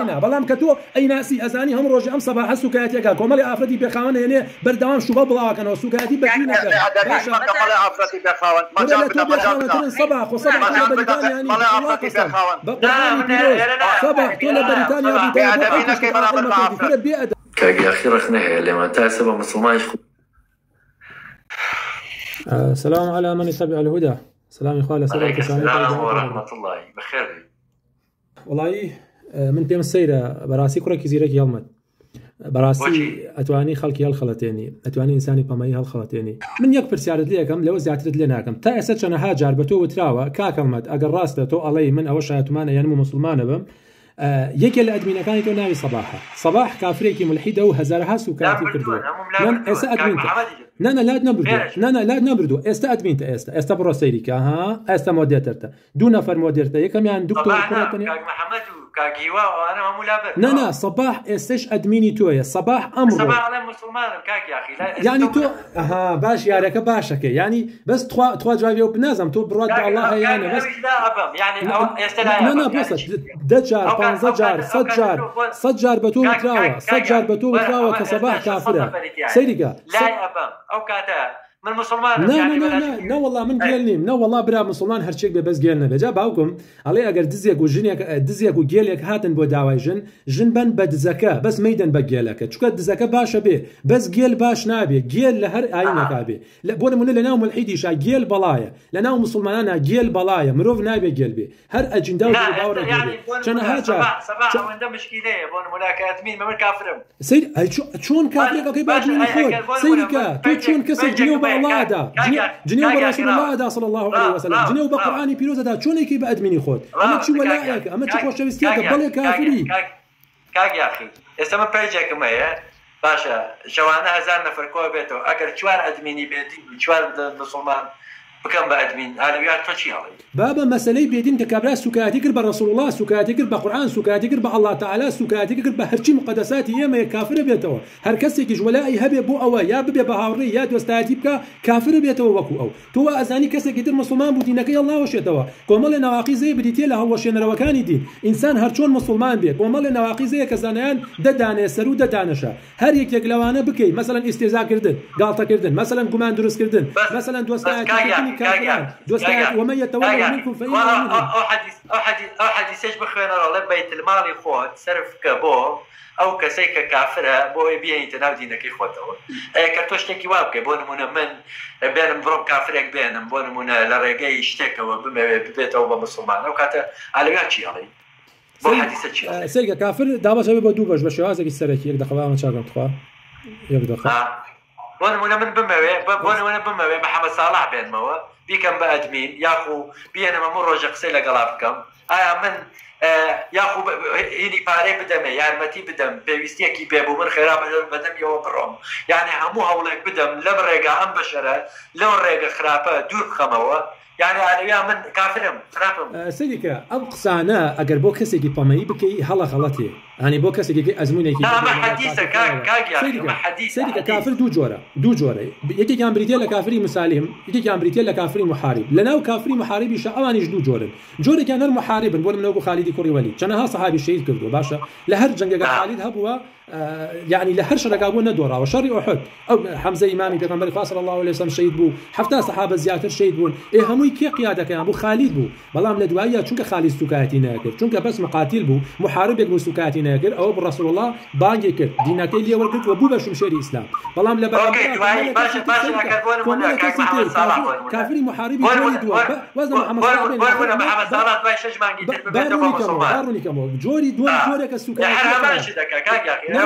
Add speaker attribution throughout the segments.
Speaker 1: ناقشنا بەڵام کە تۆ ئەی ناسی ئەزانی هەم ڕۆژی ئەم سەباح سوکایەتێکە کۆمەڵی ئافرەتی پێخاوەن هێنێ بەردەوام شوبە بڵاوکەنەوە سوکایەتی بەدینەکە صباح وصباح تۆ لە بریتانیا
Speaker 2: كاجي أخيرا خناها لما تاسب مسلمان.
Speaker 1: السلام على من يتبع الهدى. سلام إخواني.
Speaker 2: السلام ورحمة الله بخير.
Speaker 1: والله من بيم السيرة براسي كرة كزيرك يلمت براسي أتواني خلقي هالخلتيني أتواني إنساني بماي هالخلتيني من يكبر سيارة ليكم لو زيادة لناكم تا أسدشنا هاجر بتو وتراوى كاكمت أجر راسته علي من أوشها تمانا ينمو مسلمان بم یەکێ لە ئەدمینەکانی تۆ ناوی سەباح کافرێکی ملحیدە و هەزارها سوکاتی کردووە ئێستا ئەدمینتە نانە لات نەبردووە ئێستا ئەدمینتە ئێستا بڕۆ سەیریکە ها ئێستا مۆدێتەرتە دوو نەفەر مۆدێرتە یەکەمیان دوکتۆر نانا سەباح ئێستش ئەدمینی تۆیە سەباح ئەمڕۆ ینی تۆ باش یارەکە باشەکە ینی بەس توا جوابێ و بنازم تۆ بڕات بە ئەڵڵا هەیانە بەس دەجار 15 جار 100 جار بە تۆ وتراوە 100 جار بە تۆ وتراوە کە سەباح کافرە سەیریکە
Speaker 3: من مسلمان
Speaker 1: نه والله من گێل نیم نه والله برا مسلمان هەرچێک بێ بەس گێل نەبێ جا باوکم ئەڵێ ئەگەر دزێک و گێلێک هاتن بۆ داوای ژن بن بە دزەکە بەس مەیدەن بە گێلەکە چونکە دزەکە باشە بێ بەس گێل باش نابێ گێل لە هەر ئاینێکا بێ بۆ نمونە لە ناو ملحیدیشا گێل بەڵایە لە ناو مسلمانانە گێل بەڵایە مرۆڤ نابێ گێل بێ هەر ئەجندا و باوەڕە چەنەها جار سەیر چۆن کافرێکەکەی باجنی خۆت سەیریکە تۆ چۆن کەسێک جنێو بە ئەڵڵادا جنێو بە ڕەسوول اللهدا صلی الله عليه وسلم جنێو بە قورئانی پیرۆزەدا چۆنێکی بە ئەدمینی خۆت ئەمە چی وەلایەکە ئەمە چی خۆشەویستیەکە بەڵێ کافری
Speaker 3: کاک یاخی ئێستا من پێیجێکم هەیە باشە شەوانە 1000 نەفەر کۆ بێتەوە ئەگەر 4 ئەدمینی بێتی 4 مسلمان بكم بأدمين علويات تشيء
Speaker 1: بابا مسألة بيدين ككبر سكاتي كرب رسول الله سكاتي كرب قرآن سكاتي كرب الله تعالى سكاتي كرب هرشي مقدسات يما كافر بيتوا هر كسي كجولائي هبي بو أو يا ببي بهاوري يا دوستاتي بك كافر بيتوا وكو أو تو أزاني كسي كتير مسلمان بدينك يا الله وشيتوا كمال نواقي زي بديتي له هو شين روكاني دين إنسان هرشون مسلمان بيه كمال نواقي زي كزانيان ددانه سرو ددانشة هر يك يقلوانا بكي مثلا استهزاء كردن غلطة كردن مثلا كمان درس كردن مثلا دوستاتي كافرين ومن يتولى منكم فإنه منهم
Speaker 3: أو حديث بخير الله بيت المال يخوت صرف كبو أو كسيك كافرة بو يبيه يتناو دينك يخوته كرتوش تكي وابك بون من بينهم بروم كافرك بينهم بون من لرجاي يشتكى وببيت أو بمسلمان أو كاته على شيء عليه بو حديث شيء
Speaker 1: سيك كافر دابا شباب بدوبش بشوازك السركي يقدر خواه مشاكل تخوا يقدر
Speaker 3: وانا من بموي محمد صلاح بين موا بيكم بادمين ياخو بينا ممر قسيله قلابكم من ياخو هيني باري بدم يعني متي بدم بيستيكي بيبو من خراب بدم يو بروم يعني همو هولك بدم لمرقه ام بشره لو ريقه خرابه دور خموا يعني أنا من كافرم خرابم
Speaker 1: سيدك أبقصانا أجر بوكسي جي بامي بكي هلا غلطي يعني بوكسي جي أزموني كي
Speaker 3: لا ما حديثة كاج ما حديثة
Speaker 1: سيدك كافر دو جورة يجي كان بريتيلا كافري مسالم يجي كان بريتيلا كافري محارب لناو كافري محارب يشاء دو جورة كان محارب بقول منو خالد كوري ولي كان ها صحابي الشهيد كردو باشا لهر جنگ خالد هبوا يعني لهر شرقابو ندورا وشر أحد أو حمزة إمامي بيغمبر صلى الله عليه وسلم شهيد بو حفتا صحابة زيادة شهيد بون إيه هموي كي قيادة كان بو خالد بو بلام لدوايا چونك خالد سكاتي ناكر چونك بس مقاتل بو محارب يك بو سكاتي ناكر أو برسول الله بانجي كر دينك اللي أول قلت وبو باش مشاري إسلام بلام لبلام
Speaker 3: باشا
Speaker 1: كافري محارب جوري وزن محمد
Speaker 3: صلاح باش شجمان
Speaker 1: باروني كمو جوري جورك السكاتي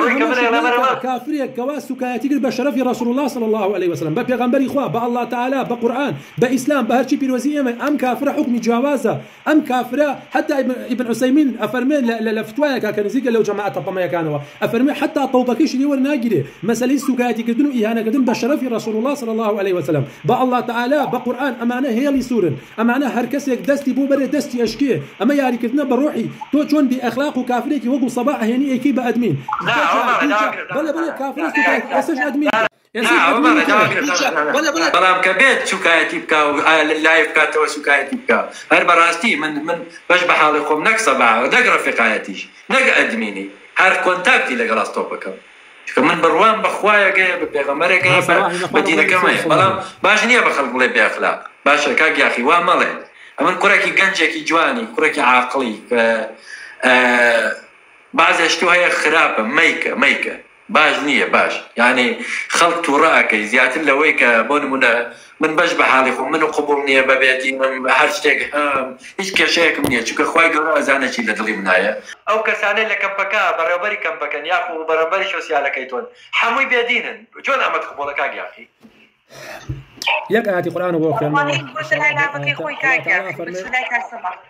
Speaker 1: كافرية كواس سكاتي قرب شرف رسول الله صلى الله عليه وسلم ببيغمبر إخوة بالله تعالى بقرآن بإسلام بهرشي بيروزية أم كافرة حكم جوازة أم كافرة حتى ابن عثيمين أفرمي لفتوايا كان زيك لو جماعة طبما كانوا أفرمي حتى طوبكيش اللي ور ناجري مسألة سكاتي قدنوا إهانة قدن بشرف رسول الله صلى الله عليه وسلم بالله تعالى بقرآن أمانة هي اللي سورن أمانة هركسك دستي بوبر دستي أشكيه أما ياري كدنا بروحي تو شون بأخلاق وكافريك وقو صباح يعني إيكي بأدمين بلا كافر اسمه أدمين
Speaker 3: بەڵام کە بێت سوکایەتی بکە و لای بکاتەوە سوکایەتی بکە هەر بەڕاستی من بەش بە حاڵی خۆم نەک سەباح نەک ڕەفیقایەتیش نەک ئەدمینی هەر کۆنتاکتی لەگەڵ ئەستۆ بکەم من بڕوان بەخوایەگەیە بە پێغەمبەرێکەیە بە دینەکەمەیە بەڵام باش نییە بە خەڵک بڵێ بێئەخلاق باشە کاک یاخی وا مەڵێ ئەمن کوڕێکی گەنجێکی جوانی کوڕێکی عاقڵی بعضی شتو هەیە خراپە مەیکە باش نییە باش یعنی خەڵک تووڕەکەی زیاتر لەوەی کە بۆ نمونە من بەش بە حاڵی خۆم من و قبوڵ نییە بەبێتی من هەر شتێک هیچ کێشەیەکم نییە چونکە خوای گەورە ئەزانە چی لە دڵی منایە ئەو کەسانەی لە کەمپەکە بەڕێوەبەری کەمپەکەن یاخو بەڕێوەبەری سۆسیالەکەی تۆن هەمووی بێدینن چۆن ئەمەت قبوڵە کاک یاخی
Speaker 1: يك آيات القرآن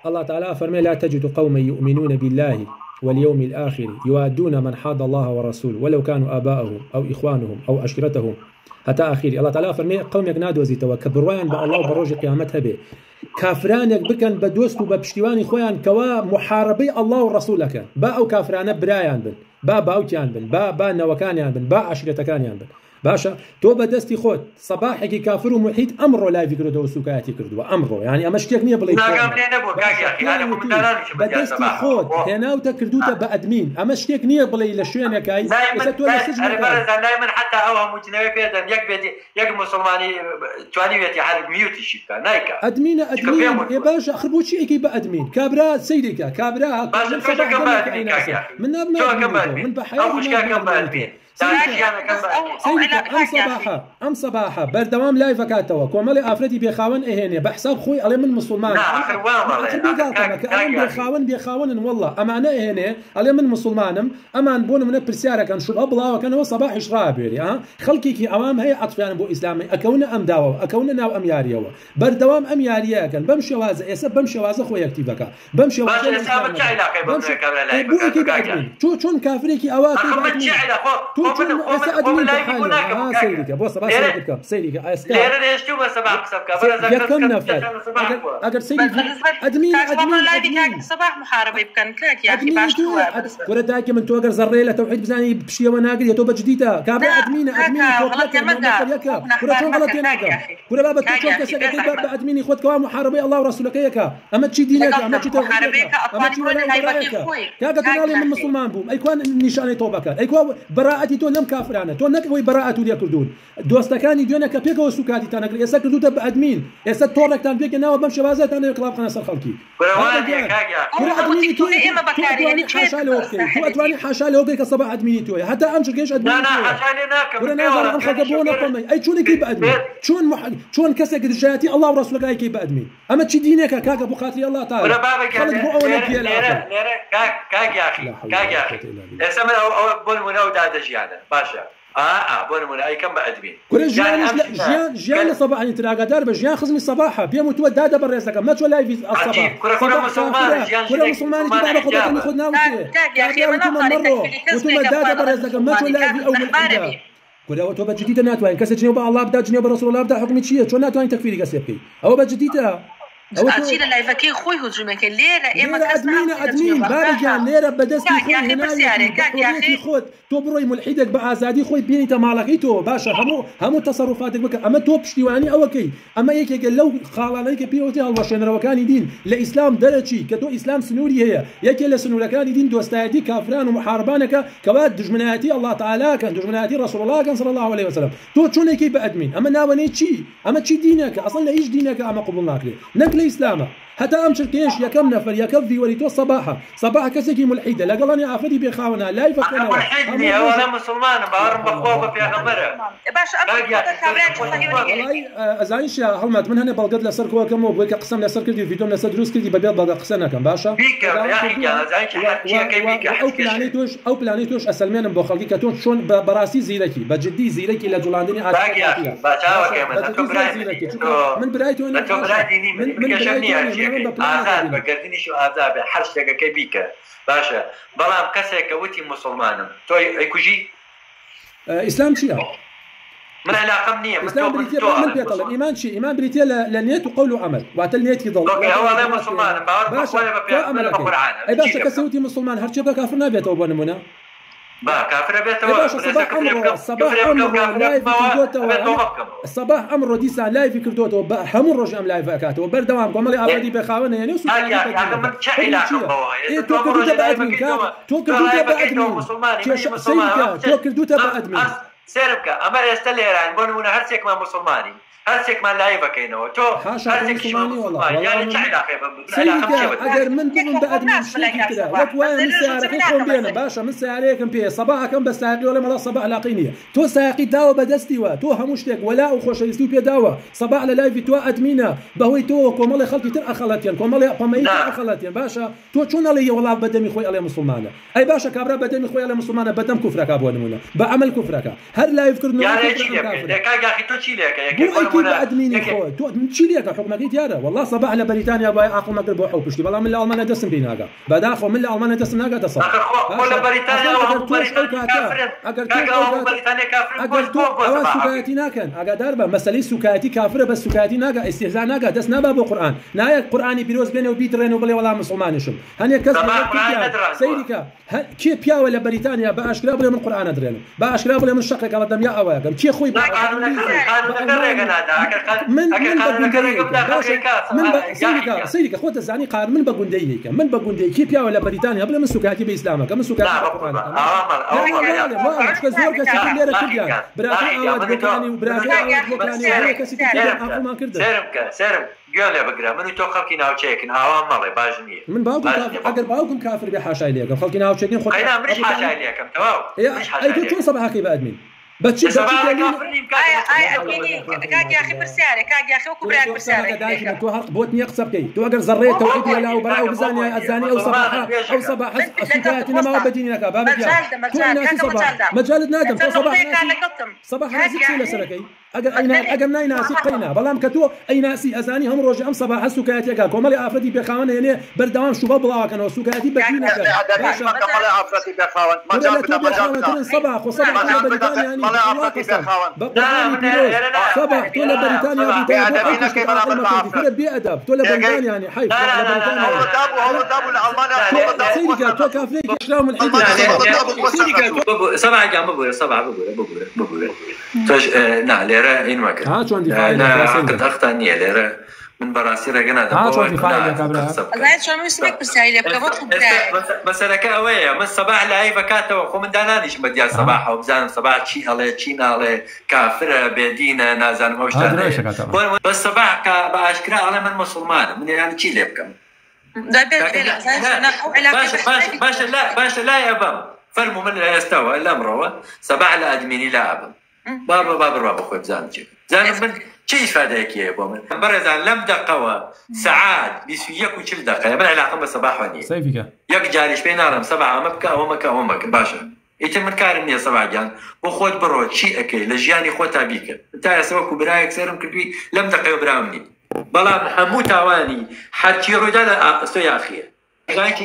Speaker 1: الله تعالى فرمي لا تجد قوما يؤمنون بالله واليوم الآخر يوادون من حاد الله ورسوله ولو كانوا آباءهم أو إخوانهم أو عشيرتهم حتى آخر الله تعالى فرمي قوم يقنادوا زيتوا كبروان بالله وبروج قيامتها به كافرانك بكن بدوست وببشتواني خوان كوا محاربي الله ورسوله با أو كافران برايان بن با باوتيان بن با نوكانيان بن با عشيرتكانيان بن باشا تو بدستي خود صباحك كافر وملحد امره لا يفكروا دو سوكاتي كردوا امره يعني اما شتيك نيه بلي بدستي خود هنا وتكردوته بادمين اما شتيك نيه بلي لشوين كاي
Speaker 3: دائما حتى اوهم مجنبي بيدن يك بيدي يك مسلماني تواني بيتي حال ميوتي شيكا نايكا
Speaker 1: ادمين يا باشا خربوشي كي بادمين كابرا سيدك كابرا من بحياه ام صباحا بردوام لايف كاتوا كومالي افريدي بيخاون اهني بحساب خوي علي من مسلمان بيخاون والله امانه اهني علي من مسلمانم امان بون من برسياره كان شو ابلا وكان صباح شرابيري ها خلقي كي اوام هي اطفال بو اسلامي اكون ام داو اكون ناو ام ياريو بردوام ام ياريا كان بمشي واز يسب بمشي واز خويا اكتيفك بمشي واز شو كافري كي اواك سيدك بوص بس سيدك كم نفر اگر سيدك ادمين
Speaker 4: صباح محاربه بكن كاك يا اخي باش
Speaker 1: ورا داك من تو اگر زريله توحيد بزاني بشي وناقل يا توبه جديده كابا ادمين
Speaker 4: غلط
Speaker 1: ورا شلون غلط يا ورا بابا تشوف كسك بابا ادمين اخوتك محاربي الله ورسولك ياك اما تشي دينك اما تشي
Speaker 4: محاربيك اما تشي
Speaker 1: يا قال من مسلمان بوم اي كان نشانه توبك اي كان براءتي تو لم كافرانه تو نكوي براءته ليكردون دوستكاني ديونا كبيك وسكاتي تنقل يسا كردوتا بادمين يسا تورك تان بيك ناو بمشي وازات انا كلاب قناه سر خلقي تو اتواني حاشا لوكي كصباح ادميني توي حتى امشي كيش ادميني
Speaker 3: لا حاشا لناك
Speaker 1: ورنا عن خلقبونا قمي اي شلون كيف ادمين شلون كسك رجالتي الله ورسولك اي كيف ادمين اما تشي دينك كاك ابو خاطري الله تعالى
Speaker 3: ولا بابك كاك يا اخي كاك يا اخي اسمع او بول منو دادش يعني باشا بون اي كم بادمين
Speaker 1: كل جيان صباح انت راقه درب جيان خزمي الصباحه بيموت وداده بريسك ما تولى في الصباح
Speaker 3: كل مسلمان
Speaker 1: بعد خدنا ناخذنا
Speaker 4: يا اخي انا
Speaker 1: وتم داده بريسك ما تولى في اول كل توبه جديده ناتو ان كسر جنوب الله بدا جنوب رسول الله بدا حكم شيء شو ناتو ان تكفيري قسيبكي او بجديده
Speaker 4: أشيل لايفكي خوي هجومك ليرة إما
Speaker 1: أدمين بارجع ليرة بدستي خوي هنا خود تبروي ملحدك بعزادي خوي بيني تمالكيتو باشا همو تصرفاتك بك أما تو بشتواني أوكي أما يك لو خالانيك بيوتي هالوشين روكاني دين لإسلام درجي كتو إسلام سنوري هي يك لسنوركاني دين دوستايتي كافران ومحاربانك كواد دجمناتي الله تعالى كان دجمناتي رسول الله كان صلى الله عليه وسلم تو شو نيكي بأدمين أما ناوني شي أما شي دينك أصلا لا إيش دينك أما قبلناك ليه الإسلام حتى أمشر كيش يا كم نفر يا كذي وليتو صباحا كسكي ملحدة لا قالني عافدي بيخاونا لا يفكرنا
Speaker 3: ملحدني هو أنا مسلمان بارم بخوفه في غمرة
Speaker 4: باش
Speaker 1: والله أزايش يا حلمت من هنا بلقد لسر كوا كم وبويك قسم لسر كردي فيديو لسر دروس كردي ببيض بقى قسنا كم باشا
Speaker 3: بيك يا أخي أزايش
Speaker 1: أو بلانيتوش أسلمين بخلقي كتون شون براسي زيركي بجدي زيركي لجولاندني
Speaker 3: باقي باشا كمان
Speaker 1: من برايتو
Speaker 3: من كشفني آزاد بقردني شو آزاد حرش لقى كيبيكا باشا بلام كسيك وتي مسلمانم تو ايكوجي
Speaker 1: اسلام شيء
Speaker 3: من علاقه منيه
Speaker 1: اسلام بريتيا من بيطلب ايمان شيء ايمان بريتيا للنيت وقول وعمل وعتل نيت يضل
Speaker 3: اوكي هو انا مسلمان
Speaker 1: باشا اي باشا كسوتي مسلمان هرشي بك كافرنا بيتو بنمنا
Speaker 3: با كافر بيته
Speaker 1: باشا صباح عمره لايف كردوتەوە الصباح عمره دیسان لایفی کردوتەوە بە هەموو ڕۆژ ئەم لایڤ ئەکاتەوە بەردەوام کۆمەڵی ئافرەتی بێخاوەنە یعنی و تۆ کردوتە بە ئەدمین
Speaker 3: سيربك أما يستليران بون هرسك ما مسلماني هرسك ما لا يبكينه تو هرسك
Speaker 1: مسلماني والله
Speaker 3: يعني تعال
Speaker 1: اگر من بمن بأدمين شنو كده وكوايا من سيارك خون بينا باشا من سياريكم بيه صباحكم بس ساقي ولا ملا صباح لاقينيه تو ساقي داوا بدستي وا تو همشتك ولا وخوش يستو بيه داوا صباح لايف تو ادمينا بهوي تو كومالي خلطي تر اخلتين كومالي قميت اخلتين باشا تو شنو لي والله بدمي خوي على مسلمانه اي باشا كابرا بدمي خوي على مسلمانه بدم كفرك ابو نمونه بعمل كفرك هر لايف كرنو
Speaker 3: يا اخي تو تشيلك يا
Speaker 1: ادمين خو تو تشيلك حكمك يا والله صباح لبريطانيا باي اقوم مقرب وحوش والله من الالمان دسم بيناغا بداخو من الالمان دسم ناغا تصل
Speaker 3: ولا بريطانيا
Speaker 1: اگر تو اول سكاتي ناكن اگر دربه مساله سكاتي كافره بس سكاتي ناغا استهزاء ناغا دس نبا بالقران نايا قراني بيروز بينه وبيترين وبلي والله مسلمانشم هني كذا سيدك كي بيا ولا بريطانيا باشكرا بلا من القران ادرين باشكرا بلا من شقك على دم يا اواقم كي خوي من سيدك اخوات الزاني قال من بقنديك من بقندي كي بيا ولا بريطانيا بلا من سكاتي باسلامك من سكاتي القران ما مش كزور كسي ليره كديا براتي اواد بكاني وبراتي اواد بكاني هيك كسي اقل ما كرد
Speaker 3: سيرم قال يا بقرا من تو خلقي ناو تشيكن اوام مالي باجنيه
Speaker 1: من باوكم اگر باوكم كافر بحاشا ليكم خلقي ناو تشيكن خد
Speaker 3: انا مش حاشا ليكم تمام مش حاشا
Speaker 1: اي تو صباحك بادمين بتشي
Speaker 4: كاك يا اخي برسالة كاك يا اخي وكبرك برسالة
Speaker 1: تو هرق بوتني يقصبكي تو اگر زريت توحيد ولا وبراء وبزاني الزاني او صباح السكاتنا ما بديني لك بابك مجال نادم تو صباح ناسي ولا سركي اگر ناي ناسي قينا بلام كتو اي ناسي ازاني هم روج ام صباح السكاتي كا كومالي افرتي بخاون يعني بردوام شباب بلا كانوا سكاتي بدينك
Speaker 3: باشا كمالي افرتي بخاون مجال
Speaker 1: صباح وصباح يعني صباح تولى بريطانيا كده بأدب تولى بريطانيا يعني حيف سيدك تو كافري يشراهم الحديد
Speaker 3: صباح جام بقول توش نا ليرة إن ما كان
Speaker 1: ها شو عندي فايدة
Speaker 3: أنا أختانية ليرة من براسي رجعنا
Speaker 1: ها شو عندي فايدة كابرا
Speaker 4: زين شو مسمك برسالة
Speaker 3: بس أنا كأوية من صباح لاي بكاتة وخو من دانانيش بدي صباح وبزان صباح شيء على شيء على كافر بدينا نازن موجود بس صباح كباشكرا على من مسلمان من يعني شيء ليبكم باش لا يا بابا فرموا من لا يستوى الأمر هو صباح الأدميني لا أبا بابا خوي بزان من شيء فادك يا بابا برزان لم دقوا ساعات بيسويك وشل دقة من علاقة بصباح وني
Speaker 1: سيفك
Speaker 3: يك جاريش بين عالم سبعة ومكة باشا يتم من كارمني سبعة جان وخود برود شيء أكي لجياني خوتا بيك تايا سوكو برايك سيرم كبي لم دقوا برامني بلا حمو تاواني حتى رجال سو يا أخي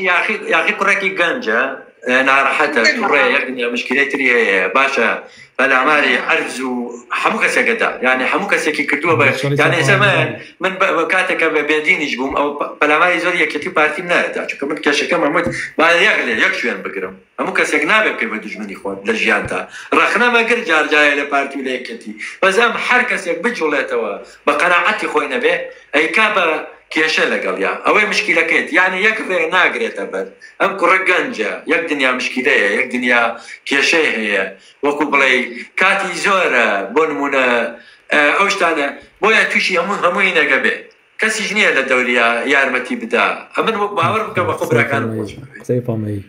Speaker 3: يا أخي كركي جنجا أنا حتى ترى يعني مشكلتي باشا فالأعمال عرفوا حموك سجدا يعني حموك سكي كتوبة يعني زمان من كاتك بيدين يجبهم أو فالأعمال زورية كتير بارتي منادا شو كمان كشكل محمود بعد يغلي يكشون بقرم حموك سجنابه كيف بدوش مني خوان لجيانتا رخنا ما قر جار جاي لبارتي ولا كتي بس أم حركة سك بجولته بقناعتي خوينا به أي كابا كيشة لقال يا أوي مشكلة كيت يعني يكفي ناقرة تبر أم كرجنجة يك دنيا مشكلة يك دنيا كيشة هي وكل بلاي كاتي زورة بونمونا أوشتانا بويا توشي هموينا قبل كسجنية للدولية يارمتي بدا أمن باور بكم خبرة كانوا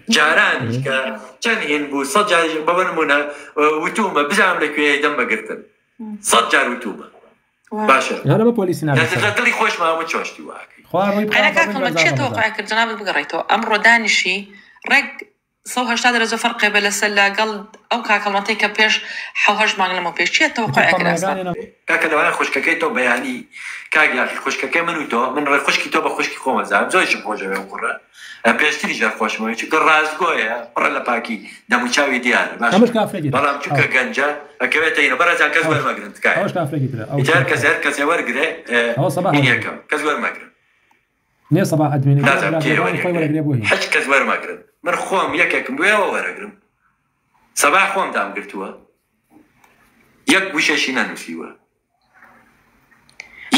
Speaker 3: جاران كان بو صجع بونمونا وتوما بزعم لك دم بقرتن صجع وتوما باشا
Speaker 1: أنا ما بوليسنا
Speaker 3: لا تدري خوش ما متشوشتي واقعي
Speaker 4: أنا كاكل ما تشي توقعك الجناب بقريته أمر دانشي رج صوها اشتاد رزو فرق بين السلا قلب أو كاكل ما تيك بيش حوهج ما لما بيش شيء توقعك أصلا
Speaker 3: كاكل لو أنا خوش كاكيتو بيعني كاك يا أخي خوش كاكي منو تو من خوش كيتو بخوش كي خوما زعم زوجي بخوجة بيقرأ بيشتري جار خوش ما يشوف الرازقوية برا لباكي دموشاوي ديال ماشي برا مشوكا جنجا كبيتين برا زان كزور ما قرنت كاي يجار كزور ورقرة إني كم كزور ما قرن
Speaker 1: نية صباح أدمين
Speaker 3: لازم كي حج كزور ما قرن من خوام يكك بيا ورقرم سەباح خۆم دام گرتووە یەک گوشەشی نەنووسیوە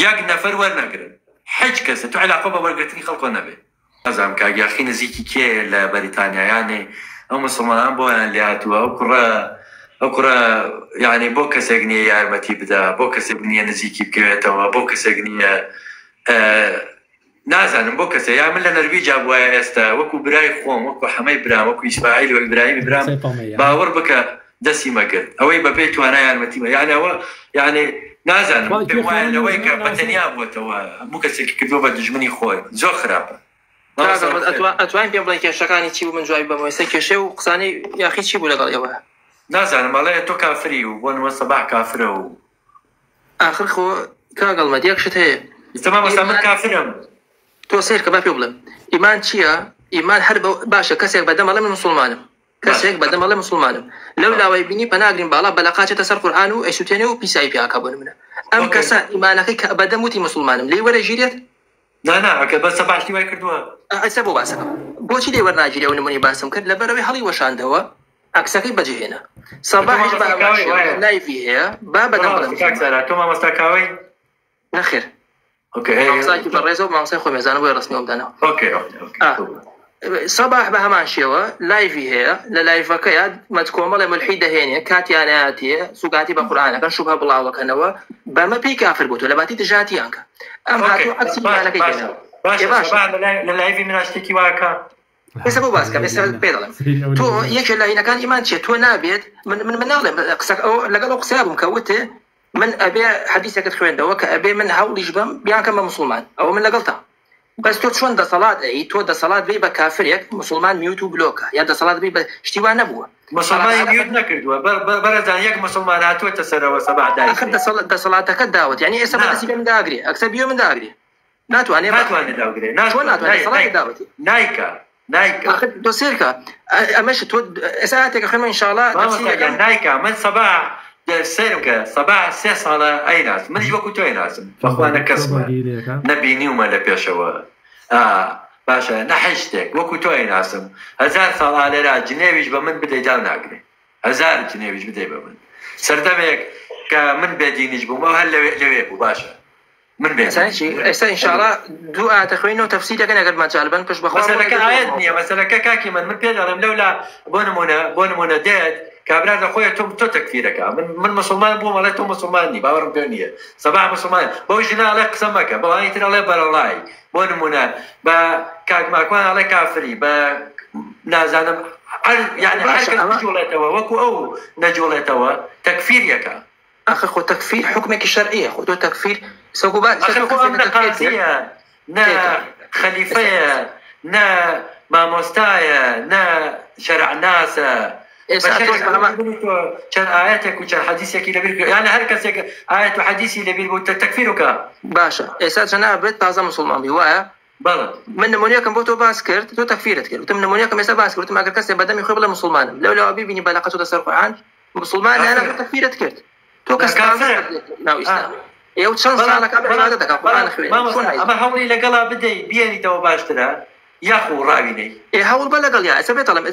Speaker 3: یەک نەفەر وەرنەگرن هیچ کەسە تو علاقە بە وەرگرتنی خەڵکۆ نەبێت نەزانم کاگیاخی نزیکی کێ لە بەریتانیایانێ ئەو مسلمانان بۆیان لێ هاتووە ئەو کوڕە یعنی بۆ کەسێک نییە یارمەتی بدا بۆ کەسێک نییە نزیکی بکەوێتەوە بۆ کەسێک نییە نازانم بۆ کەسە یا من لە نەرویجا بووایە ئێستا وەکو برای خۆم وەکو حەمەی برام وەکو ئیسماعیل و ئیبراهیمی برام باوەڕ بکە دەستی مەگرت ئەوەی بەبێ توانای یارمەتیمە یعنی ئەوە یعنی نازانم پێم وایە لەوەی کە بەتەنیا بووەتەوە هەموو کەسێکی کردووە بە دژمنی خۆی زۆر خراپە
Speaker 5: ئەتوانین پێم بڵێن کێشەکانی چی بوو من جوابی بەمەوە ئێستا کێشەی و قسانی یاخی چی بوو لەگەڵ ئێوە
Speaker 3: نازانم ئەڵێ تۆ کافری و بۆ نوە سەباح کافرە و
Speaker 5: آخر خۆ کاگەڵمەد یەک شت هەیە
Speaker 3: ئێستەما مەسا من کافرم
Speaker 5: تۆ سیر کە با پێ بڵێم ئیمان چییە؟ ئیمان هەر باشە کەسێک بەدەمەڵێ من مسلمانم کەسێک بەدەمەڵێ مسلمانم لەو لاوەی بینی پەناگرین باڵا بەلەقاچێتە سەر قورئان و ئەیسووتێنێ و پیسایی پێکا بۆ منە ئەم کەسە ئیمانەکەی کە بەدەم وتی مسلمانم لێی وەرە ژیرێت
Speaker 3: نا ئەکە بە سەباحی وای کردووە
Speaker 5: ئەسە بۆ باسەکەم بۆچی لێ وەرناگیرێ و نمونی باسم کرد لەبەرەوەی هەڵی وەشاندەوە عکسەکەی بەجێهێنا سەباحیش بە لایڤی هەیە با بەدەم
Speaker 3: تۆ مامۆستاکاوەی
Speaker 5: نەخێر مامۆستاکی بەڕێزە و مامۆستای خۆی مێزانە بۆی ڕستنیەوەم دانەوە سەباح بە هەمان شێوە لایڤی هەیە لە لایڤەکەیە مەتکۆمەڵێ ملحی دەهێنێ کاتیانەتێ سوگاتی بە قورئانەکەن شوبهە بڵاوەکەنەوە بەمە پێی کافر بوو تۆ لە باتی دژاتیان کە ئەم هاتوو عەکسی ئیمانەکەی
Speaker 3: باش لە لایڤی من شتێکی واکە
Speaker 5: ئێستا بۆ باس کەم ئێستا پێ دەڵێم تۆ یەکێ لە هینەکان ئیمان چیە تۆ نابێت من ناڵێم لەگەڵ ئەو قسە بووم کە وتێ من ئەبێ حەدیثێکت خوێندەوە کە ئەبێ من هەوڵیش بم بیان کەم بە مسلمان ئەوە من لەگەڵ تا بەس تۆ چۆن دەسەڵات ئەی تۆ دەسەڵات بێ بە کافرێک مسلمان میوت و بلۆکە یا دەسەڵات بێ بە شتیوان نەبووە
Speaker 3: مسلمانی میوت نەکردووە بەرەزان یەک مسلمان هاتووەتە سەرەوە سەباح
Speaker 5: آخر دەسەڵاتەکە داوت یعنی ئێستا بەدەستی بێ من داگرێ ئەکسە بیۆ من داگرێ ناتوانێت
Speaker 3: داگرێ
Speaker 5: چۆن ناتوانێت دەسەڵاتی داوەتی
Speaker 3: نایکە
Speaker 5: آخر تۆ سێرکە ئەمەش تۆ ئێستا هاتێکە خوێمە ئینشاءڵڵا
Speaker 3: نایکە من سەباح سێرم کە سەباح 3 ساڵە ئەیناس منیش وەکو تۆ ئەیناسم بەخوا نەکەسمە نەبینیومە لە پێشەوە باشە نەحی شتێک وەکو تۆ ئەیناسم 1000 ساڵ لێرا جنێویش بە من بدەی جا ناگرێ 1000 جنێویش بدەی بە من سەردەمێک کە من بێدینیش بووم ئەو هەر لەوێ بوو باشە من
Speaker 5: ئێستا ئینشاءڵڵا دوو ئاەتە خوێنەوە تەفسیرەکەن ئەگەر ماچالبن پشت بەخوا
Speaker 3: مەسەلەکە ئاەت نییە مەسەلەکە کاکی من پێ دەڵێم لەولا بۆ نمونە دێت کابرا لە خۆی تۆ تەکفیرەکە من مسلمان بووم ئەڵێ تۆ مسلمانی باوەڕم پێ نییە سەباح مسلمان بەو ژنە ئەڵێ قسە مەکە بەوانی تر ئەڵێ بەرەڵای بۆ نمونە بە کاکماکوان ئەڵێ کافری بە نازانم یعنی هەر کەس نەجوڵێتەوە وەکو ئەو نەجوڵێتەوە تەکفیریەکە
Speaker 5: آخر خۆ تەکفیر حکمێکی شەرعیە خۆ تۆ تەکفیر سەگوبات
Speaker 3: قازیە نە خەلیفەیە نە مامۆستایە نە شەرعناسە چەند ئاەتێک و چەند حەدیثێکی لەبیر یعنی هەر کەسێک ئاەت و حەدیثی لەبیر بوو تەکفیرکە
Speaker 5: باشە ئێستا جەنابێت تازە مسلمان بی وایە من نمونەیەکم بۆ تۆ باس کرد تۆ تەکفیرت کرد وتم نمونەیەکم ئێستا باس کردم ئەگەر کەسێک بەدەمی خۆی بڵێ مسلمانم لەولاوە ببینی بەلاقە تۆ دەسەر قورئان مسلمان یانە تەکفیرت کرد تۆ کەس ناو ئیسلام ئێوە چەند ساڵەکە عیبادەت دەکات قورئان خوێنی
Speaker 3: ئەمە هەوڵی لەگەڵا بدەی بێنیتەوە باشترە یاخو ڕاوینەی
Speaker 5: هەوڵ بە لەگەڵ یا ئێستا بێتەڵم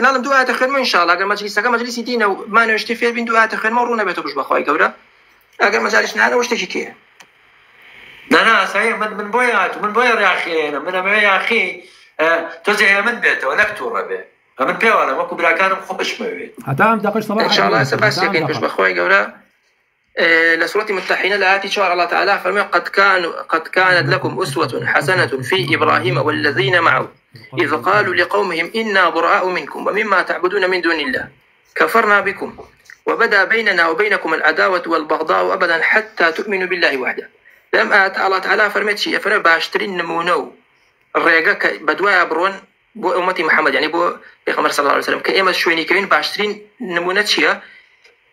Speaker 5: ناڵم دوو ئاەتە خوێنمە ئینشاءڵڵا ئەگەر مەجلیسەکە مەجلیسی دینە و مانوێشتی فێر بین دوو ئاەتە خوێنمە ڕوو نەبێتەوە پشت بەخوای گەورە ئەگەر مەجالیش نانەوە شتێکی کێیە
Speaker 3: ناناسایی من بۆی هاتوو من بۆیە ڕاخێنم من ئەمەوێ یاخی تۆ جێ من بێتەوە نەک تووڕە بێ من پێوانە وەکو براکانم خۆشمەوێت
Speaker 1: هەتا ئەم دەقەش سەباح
Speaker 5: ئینشاءڵڵا ئێستا باسێکین پشت بەخوای گەورە لسورة المتحنة الآتي شاء الله تعالى فرمي قد كانت لكم أسوة حسنة في إبراهيم والذين معه إذ قالوا لقومهم إنا براء منكم ومما تعبدون من دون الله كفرنا بكم وبدا بيننا وبينكم العداوة والبغضاء أبدا حتى تؤمنوا بالله وحده لم آت الله تعالى فرميت شيء فرمي باشترين نمونو الرقاق بدواء برون بو أمتي محمد يعني بو بيغمر صلى الله عليه وسلم كإيمة شويني كوين باشترين نمونة شيء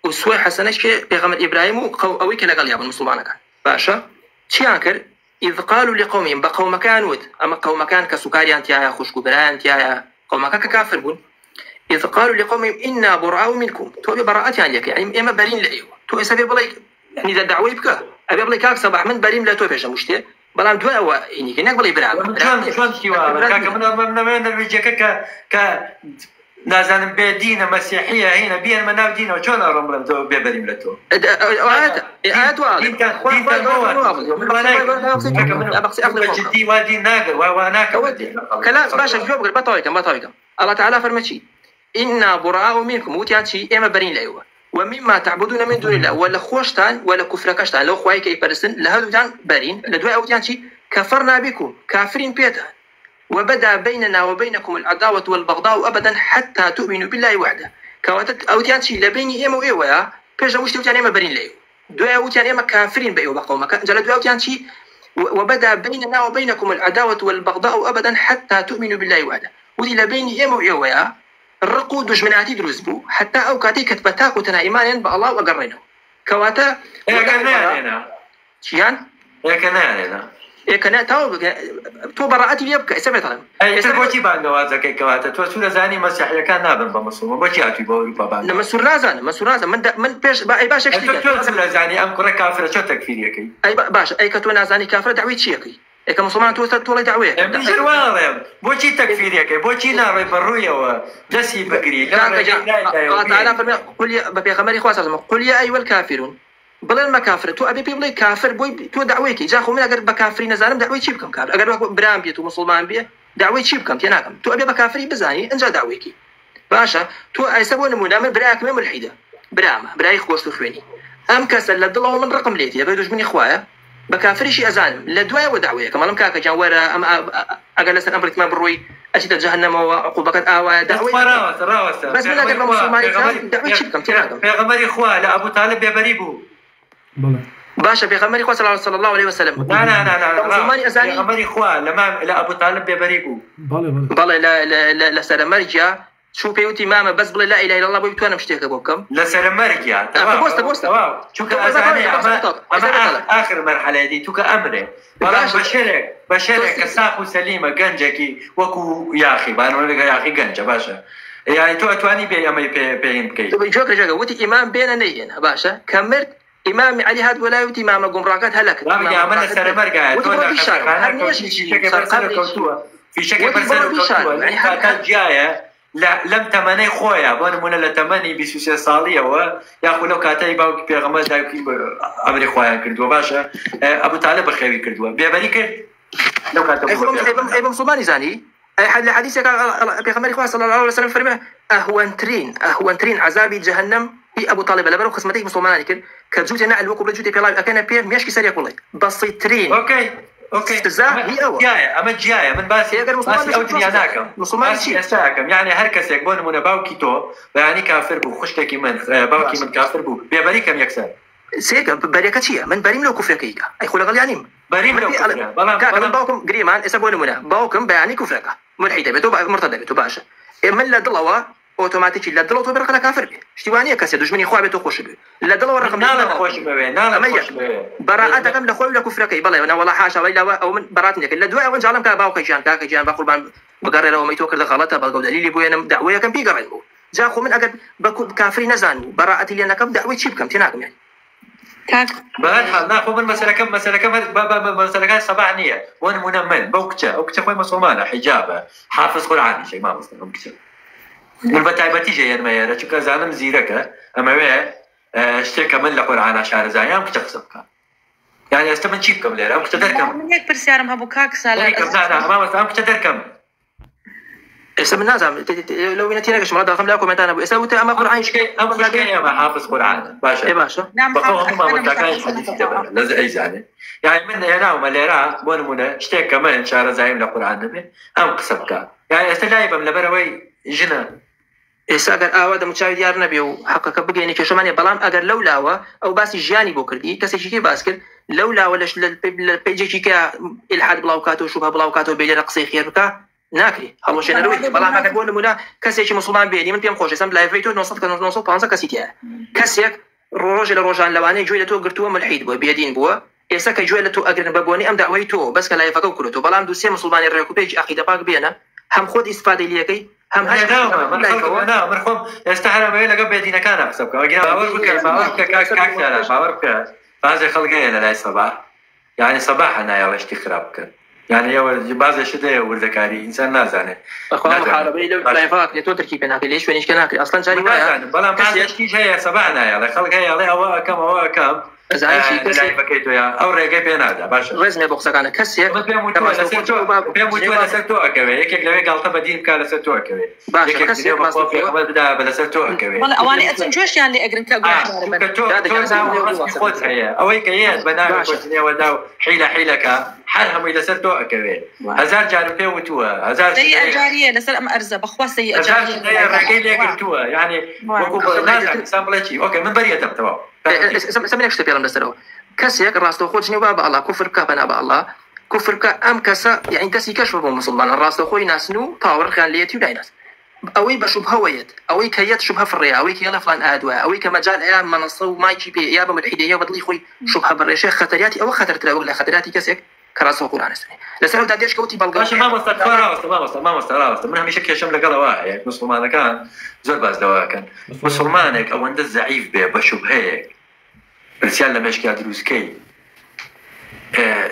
Speaker 5: وسوى حسنش كي بيغمر إبراهيم أوي كلا قال يا ابن مسلمان كان باشا شيانكر إذ قالوا لقومهم بقوم كان ود أما قوم كان كسكاري أنت يا خشكو بران يا قوم كان كافر بون إذ قالوا لقومهم إنا براء منكم تو براءة يعني إما برين لأيوه تو إسابي بلاي يعني إذا دعوة يبكى أبي بلاي كاك صباح من برين لا تو فيش مشتي بلام دواء وإني كناك بلاي بران
Speaker 3: شلون شوا كاك من الرجال ك نازانم بێدینە مەسیحیە هینە بیان مە ناو دینەوە چۆن ئەڕۆم بڵم تۆ بێبەریم لە تۆ جدی وا دین ناگەر وا ناکەوە
Speaker 5: كلام باشا جواب قال بطايكم الله تعالى فرمتشي إنا براء منكم وتيانشي إما برين لأيوه ومما تعبدون من دون الله ولا خوشتان ولا كفركشتان لو خواي كي برسن لهذا تان برين لدواء وتيانشي كفرنا بكم كافرين بيتا وبدا بيننا وبينكم العداوة والبغضاء أبدا حتى تؤمنوا بالله وحده كواتت أو تيانشي لبيني إما وإيوه بيجا مشتي وتيان إما برين لأيوه دواء وتيان إما كافرين بأيوه بقوم جل دواء وتيانشي وبدا بيننا وبينكم العداوة والبغضاء أبدا حتى تؤمنوا بالله وحده ودي لبيني إما وإيوه الرقو دجمناتي دروزبو حتى أو كاتي كتبتاك وتنا إيمانا بالله وقرينه كواتا
Speaker 3: كنانينا
Speaker 5: شيان
Speaker 3: كنانينا
Speaker 5: كنا تو براءتي يبقى سبت على
Speaker 3: أي تبغى بعد نوازك كواتا تو سورة زاني مسيحية كان نابن بمسلم بجي أتي بأوروبا بعد
Speaker 5: مسورازان من بيش أي باشا
Speaker 3: كتير تو سورة زاني أم كره كافر شو تكفيريكي
Speaker 5: أي باشا أي كتونا زاني كافر دعوي شيكي أي كمسلمان تو دعوي
Speaker 3: بيجي وارم بوشي تكفيريكي بوشي نار بالرؤية وجسي بكري
Speaker 5: الله تعالى فرمى قل يا بيغمري خواسا قل يا أيها الكافرون بلن ما كافر تو أبي بيقول كافر بوي تو دعويكي جاخو من أجر بكافرين زانم دعوي شيء بكم كافر أجر برام بيتو مسلمان بيه دعوي شيء بكم تناكم تو أبي بكافري بزاني إنجا دعويكي باشا تو أيسبون منامر براك من ملحدة براي خوش خويني أم كسل للضلوا من رقم ليتي يبيدوش مني خوايا بكافري شيء أزانم لدواء ودعوية كمان لم كاكا جاورا أم أجل لسن أمرك ما بروي أشيد جهنم وعقوبة آوا دعوي
Speaker 3: راوس
Speaker 5: بس من أجر مسلمان دعوي شيء بكم تناكم
Speaker 3: بيغمري خوا لا أبو طالب يبريبو
Speaker 5: باشا بيغمري خوا صلى الله عليه وسلم
Speaker 3: لا
Speaker 5: مسلمان أزاني
Speaker 3: بيغمري خوا لا أبو طالب يبريبو
Speaker 5: بالله لا سر مرجع شو بيوتي ماما بس بلا لا إله إلا الله بيوتي أنا مشتاق أبوكم
Speaker 3: لا سر مرجع
Speaker 5: بوست
Speaker 3: شو كأزاني أما آخر مرحلة دي تو كأمره بشرك كساخو سليمة جنجكي وكو يا أخي بانو يا أخي جنجة باشا يعني تواني بي أما بين كي
Speaker 5: جوكا وتي إمام بين نيين باشا كمرت إمام علي هاد ولا يوتي إمام قمراقات هلك
Speaker 3: لا عملنا سر مرجع في شكل برسل يعني حتى جاية لا لم تمني خويا بان من لا تمني بسوسة صالية و يأخذ لو كاتي باو بيغمر دايكي أمري خويا كردوا باشا أبو طالب خيري كردوا بيبريك لو كاتي
Speaker 5: أي مسلمان زاني أي حد الحديث قال بيغمر خويا صلى الله عليه وسلم فرمه أهون ترين عذابي جهنم هي أبو طالب لبرو خصمتي مسلمان لكن كجوتي نعل وكو بجوتي بلاي أكنا بير ميش كسر يقول لي بسيطرين
Speaker 3: أوكي
Speaker 5: هي أول
Speaker 3: جاية أما جاية من باسي أو دنياناكم باسي أساكم يعني هركس يكبون من باوكي تو يعني كافر بو خشتكي من باوكي من كافر بو بيبريكم يكسر
Speaker 5: سيك بريكتشيا من بريم لو كفر كيكا أي خلا قال يعني
Speaker 3: بريم لو كفر
Speaker 5: كان باوكم قريمان يسبون منا باوكم بيعني كفرك ملحدة بتو مرتدى بتو باشا من لا دلوا اوتوماتيكي لا دلوا تبرق لا كافر به اشتوانيه كسر دجمني خوابه تو خوش به لا دلوا رقم
Speaker 3: لا خوش به لا خوش به
Speaker 5: براءه كم لخوي ولا كفرك بالله انا والله حاشا ولا او من براتني لا دواء وان جالم كا باوكي جان كاك جان بقربان بقرر وما يتوكل غلطه بلقوا دليل بو انا دعوه كم بيقرأوا جاكو من اجد بكون كافرين نزان براءتي لنا كم دعوه شيب كم تناكم يعني
Speaker 3: بعد حال ناخذ من مسألة كم مسألة كم صباح نية وين منمن بوكتة خوي مسلمان حجابه حافظ قرآن شيء ما مسلم بوكتة والبتاعبتي جاي ما يرى شو كزانم زيرك أما ويا اشترك من لقرآن عشان زايام كتفسبك يعني استمن شيب كم ليرة وكتدر كم
Speaker 4: من هيك برسيارم هبو كاكسا
Speaker 3: لا ما مسلم كتدر كم
Speaker 5: استمن نازم لو بنتي نقش مرة داخل لكم أنا أبو إسوي أما قرآن
Speaker 3: أما شيء ما حافظ قرآن باشا
Speaker 5: باشا
Speaker 4: نعم
Speaker 3: بقوم ما متكاين حديث جبل لازم أي زاني يعني من هنا وما ليرة بونمنا اشترك كمان شهر زايم لقرآن نبي أم قصبك يعني استجايب من لبروي جنا
Speaker 5: إسا أجر آواد متشاهد يار نبي وحقق بقيني كشمانية بلام أجر لولاوا أو بس جاني بوكردي كسي شيء باسكر لولا ولاش للبيجي كا الحاد بلاوكاتو شوبها بلاوكاتو بيجي رقصي خير بكا ناكري هلوش أنا روي بلام أجر بقول منا كسي شيء مسلمان بيني من بيم خوش سام لايفيتو نوصل بانزا كسيتيا كسيك روجل روجان لواني جوي لتو قرتوا ملحيد بو بيدين بو إسا كجوي لتو أجر بقوني أم دعويتو بس كلا يفكوا كلتو بلام دوسي مسلمان الريكو بيجي أخي دباق بينا هم خود استفادة ليكي هم هاش
Speaker 3: لا مرحوم يستحرم بينا قبل دينا كان حسبك باورك كاكتر باورك هذا خلقين لا صباح يعني صباح أنا يا وش تخربك يعني بعض شده وردكاري انسان نازانه
Speaker 5: اخوان محاربي لو لايفات لتو تركي بيناك ليش وينش كناك اصلا جاري
Speaker 3: وايا بلا ما شيء هي سبعنا يا خلق هي عليه هو كم
Speaker 5: زعيم شي كسي
Speaker 3: بكيتو يا او رجع بينادا باشا
Speaker 5: رزمه بوخسك انا كسي
Speaker 3: بيموتوا لسرتو اكوي هيك لو قال طب دين كان لسرتو اكوي
Speaker 5: باشا كسي
Speaker 3: بدا بلسرتو اكوي
Speaker 4: والله اواني اتنجوش يعني اجرن
Speaker 3: خذ هي او هيك هي بنامج وداو حيله حالهم الى سرتو اكوي هزار جاربي وتوا هزار
Speaker 4: سيئه جاريه لسر ام ارزه بخوا سيئه جاريه
Speaker 3: هزار رجع لي قلتوا يعني وكو نازل سامبلتي اوكي من بريه تبع
Speaker 5: سميناك شتى بيرم دسترو كسيك راستو خوجني بابا الله كفر كابنا با الله كفر كا ام كسا يعني كسي كشف مسلمان راستو خوي ناسنو باور كان ليتي دايناس اوي بشبهه ويت اوي كيت شبهه في الريا اوي كيلا فلان ادوا اوي كمجال ايام منصه ماي جي بي يابا ملحديه بدلي خوي شبهه بالريا شيخ خطرياتي او خطر تلا ولا خطرياتي كسيك كراسو قران سنه لسه داديش كوتي بلغا
Speaker 3: ماشي ما مستغفر ما مستغفر من هم يشكي شمله قلا واحد مسلمان كان زول باز دواء كان مسلمانك او عند الزعيف به بشبهه رسالة مشكلة دروسكي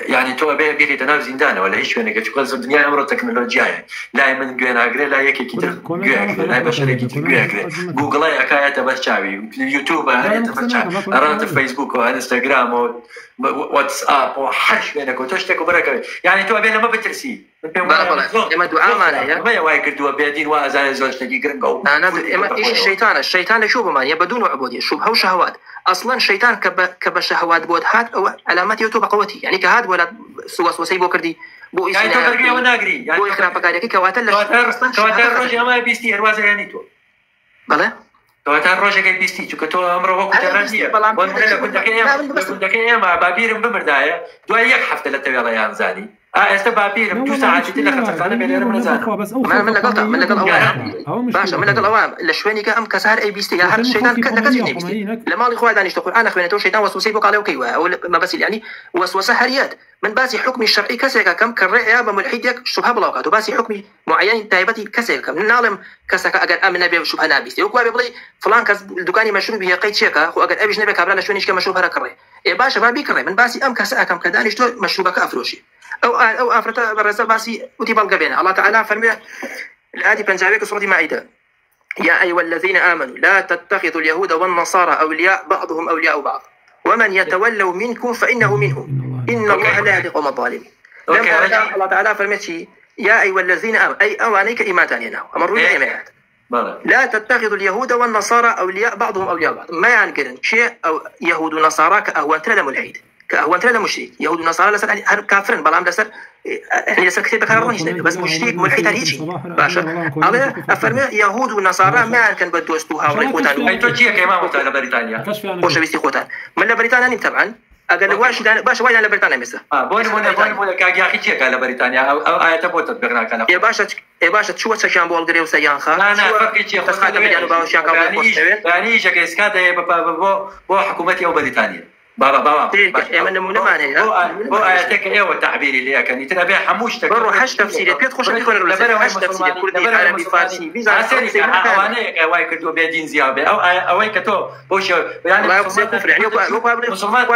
Speaker 3: يعني تو بيجي تناف زندان ولا ايش وين قلت كل الدنيا امر تكنولوجيا لا من جوينا اجري لا يكي كتير لا بشري كتير جوجل اي حكايه بس شاوي يوتيوب قرأت في فيسبوك وانستغرام واتساب وحش بينك وتشتك وبركه يعني تو بينا ما بترسي
Speaker 5: اما دعاء معنا
Speaker 3: ما يواي كردوا بيدين وازان زوج تجي جرنجو
Speaker 5: انا اما ايش الشيطان شو بمان بدون عبوديه شبهه وشهوات اصلا الشيطان كبشهوات بود هات او علامات يوتيوب قوتي يعني كهاد ولا وسوسه بو كردي بو
Speaker 3: يعني تو برجي وناغري
Speaker 5: يعني بو يخرب بكاريكي كواتل
Speaker 3: كواتل روجي ما بيستي هروازه يعني تو
Speaker 5: بله
Speaker 3: كواتل روجي كي بيستي تو امره وقت ترانيه ولا كنت كيام بابير بمردايه دو يك حفته لتويلا يا زاني استبابير 2 ساعات تلك خلنا بين رمضان
Speaker 5: من لقل اوام باشا من لقل اوام لشويني كام كسار اي بيستي يا هذا الشيطان كذا بيستي لما لي خواد اني القران اخوانته شيطان وسوسه بقى عليه كيوا او ما بس يعني وسوسه حريات من باسي حكم الشرعي كسا كم كالرئه بملحدك شبهه بلاقات وباسي حكم معين تايبتي كسا كم نعلم كسا اگر امن نبي شبهه نابيستي وكوا بيبلي فلان كز دكاني مشروب به قيد شيكا خو اگر ابيش نبي كابلا لشويني كمشروب هرا كري يا باشا ما بيكري من باسي ام كسا كم كدانش مشروبك افروشي او افرتا برزا باسي وتيبال قبينا الله تعالى فرمي الآية بنجابك سورة مائدة يا أيها الذين آمنوا لا تتخذوا اليهود والنصارى أولياء بعضهم أولياء بعض ومن يتولوا منكم فإنه منهم إن الله لا يهدي القوم الظالمين الله تعالى فرمي يا أيها الذين آمنوا أي أوانيك إيماتان ينهوا أمروا إيمات لا تتخذوا اليهود والنصارى أولياء بعضهم أولياء بعض ما يعني كذا شيء أو يهود ونصارى كأهوان تلا ملحد كأهوان تلا مشرك يهود ونصارى لسر كافرين بلام لسر يعني لسر كتير بكررونيش بس مشرك ملحد هيجي باشا على أفرمي يهود ونصارى ما كان بدوستوها ويخوتان
Speaker 3: أي توجيه كمان مستعد بريطانيا
Speaker 5: وش بيستي خوتان من بريطانيا طبعا أقل واش باشا وايد على بريطانيا مثلا
Speaker 3: بون كاجي أخي شيء على بريطانيا أو آية بوت تطبيقنا كنا
Speaker 5: يا باشا شو تشان بولغري وسيان خا
Speaker 3: لا فكر شيء
Speaker 5: تسخات مليان باوش
Speaker 3: يعني إيش كيسكاد بو حكومتي أو بريطانيا بابا
Speaker 5: من نمونه
Speaker 3: هو آياتك إيه والتعبير اللي كان يتنبه حموش
Speaker 5: برو حش تفسير بيت خوش بيكون الرسالة حش تفسير كردي عربي فارسي بيزا
Speaker 3: أسيرك أوانيك واي كتو بيدين زيابة أو كتو بوش يعني
Speaker 5: لا يقصد كفر يعني
Speaker 3: مسلمان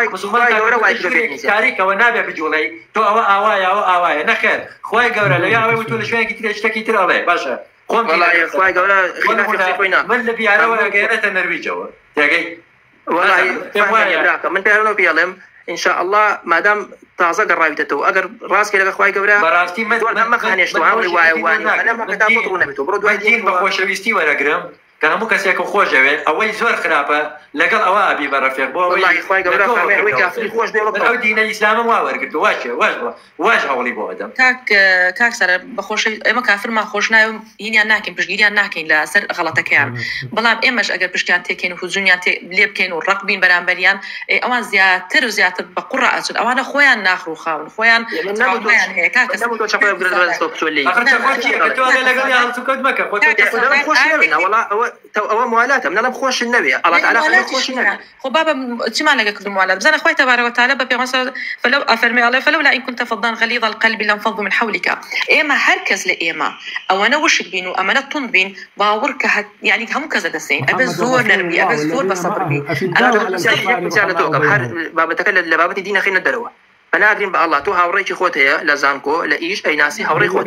Speaker 3: تاريخ ونابع بجولي تو أوايا نخير خواي قورا لو يعوي وتقول شوية كتير اشتكي ترى عليه باشا
Speaker 5: والله يا خواي قورا خلاف في
Speaker 3: من اللي بيعرفه كيانة النرويج تلاقي
Speaker 5: والله من تهرنو بيلم إن شاء الله ما دام تازه قرابيته أجر راس كده أخوي قبره
Speaker 3: براستي
Speaker 5: ما خانيش وعمري واني أنا ما كنت أبطل نبته برود وايد
Speaker 3: دين بخوش بيستي ولا جرام كان مو كسيك خوش جوي أول زور خرابة لقل أوابي برفيق بو
Speaker 5: والله أخوي قبره فاهمين ويكافي خوش بيلقى
Speaker 3: أو دين الإسلام ما ورقت واش هولي بودم
Speaker 4: كاك سر بخوش إما كافر ما خوشنا يني ناكين بجديد ناكين لا سر غلطة كان بلام إماش أجر بشكان تكين وخزونيان ليب كين والرقبين برامبريان أوان زيادة بقرة أصل أوان خويان ناخرو خاون خويان خويان هيك كاك
Speaker 5: نمو تو شقوا يقدر نستوب تولي
Speaker 3: أخذت خوشي كتو أنا لقل يا سكوت مكة
Speaker 5: خوش نبينا والله أو موالاته من أنا بخوش النبي الله تعالى خوش النبي
Speaker 4: خو بابا تسمع لك كل موالاة بس أنا أخوي تبارك وتعالى بابي مثلا فلو أفرمي عليه فلولا إن كنت فظا غليظ القلب لانفضوا من حولك إما هركز لإما أو أنا وشك بينو أمانة تنبين باورك يعني هم كذا دسين أبى زور نربي أبى زور بصبر بي
Speaker 5: أنا مثال توقف بابا تكلم لبابتي دين خير الدروة فناگرین بە الله تۆ هاوڕێکی خۆت هەیە لە زانکۆ لە ئیش ئەی ناسی هاوڕێی خۆت